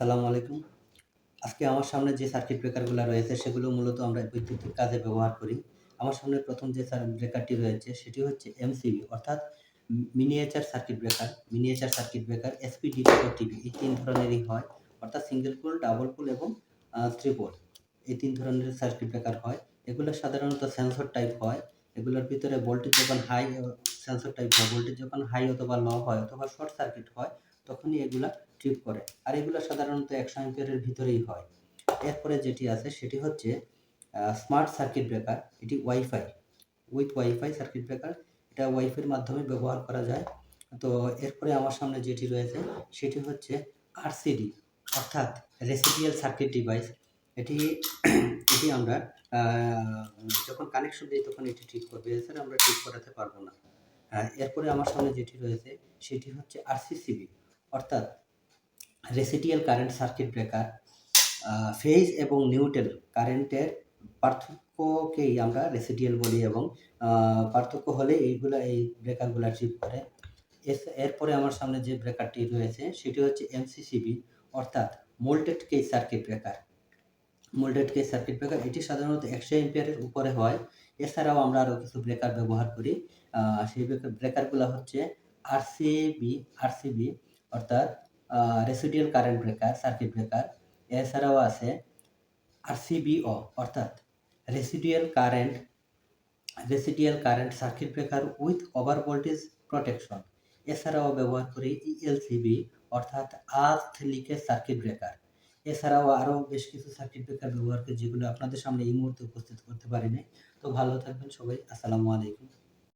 আসসালামু আলাইকুম। আজকে আমার সামনে যে সার্কিট ব্রেকারগুলা রয়েছে সেগুলো মূলত আমরা বৈদ্যুতিক কাজে ব্যবহার করি। আমার সামনে ১ম যে ব্রেকারটি রয়েছে সেটি হচ্ছে এমসিবি অর্থাৎ miniature circuit breaker. Miniature circuit breaker SPDP ও টিপি এই ৩ ধরনেরই হয়। অর্থাৎ সিঙ্গেল পোল, ডাবল পোল এবং ট্রিপল এই ৩ ধরনের সার্কিট ব্রেকার হয়। এগুলো সাধারণত সেন্সর টাইপ হয়। এগুলোর ভিতরে ভোল্টেজ যখন হাই সেন্সর টাইপ হয়, ভোল্টেজ যখন হাই অথবা লো হয় অথবা শর্ট সার্কিট হয় তখনই এগুলা ট্রিপ করে। আর এগুলো সাধারণত ১০০ অ্যাম্পিয়ারের ভিতরেই হয়। এরপরে যেটি আছে সেটি হচ্ছে স্মার্ট সার্কিট ব্রেকার। এটি wifi with wifi circuit breaker. এটা ওয়াইফাইয়ের মাধ্যমে ব্যবহার করা যায়। তো এরপরে আমার সামনে যেটি রয়েছে সেটি হচ্ছে আরসিডি অর্থাৎ রেসিডিয়াল সার্কিট ডিভাইস। এটি এটি আমরা আ যখন কানেকশন দেই তখন এটি ঠিক করবে। এছাড়া আমরা ঠিক করাতে পারব না। এরপরে আমার সামনে যেটি রয়েছে সেটি হচ্ছে আরসিসিবি অর্থাৎ রেসিডিয়াল কারেন্ট সার্কিট ব্রেকার। ফেজ এবং নিউট্রাল কারেন্টের পার্থক্যকেই আমরা রেসিডিয়াল বলি এবং পার্থক্য হলে এই ব্রেকারগুলা ট্রিপ করে। এরপরে আমার সামনে যে ব্রেকারটি রয়েছে সেটি হচ্ছে এমসিসিবি অর্থাৎ moulded case circuit breaker. Moulded case circuit breaker এটি সাধারণত ১০০ অ্যাম্পিয়ারের উপরে হয়। এছাড়াও আমরা আরও কিছু ব্রেকার ব্যবহার করি। সেই ব্রেকারগুলা হচ্ছে আরসিবি অর্থাৎ রেসিডিয়াল কারেন্ট ব্রেকার সার্কিট ব্রেকার। এছাড়াও আছে আরসিবিও অর্থাৎ রেসিডিয়াল current circuit breaker with over voltage protection. এছাড়াও ব্যবহার করি ইএলসিবি অর্থাৎ আর্থ লিকেজ সার্কিট ব্রেকার। এছাড়াও আরও বেশ কিছু সার্কিট ব্রেকার ব্যবহার করি যেগুলো আপনাদের সামনে এই মুহূর্তে উপস্থিত করতে পারি নাই। তো ভালো থাকবেন সবাই। আসসালামু আলাইকুম।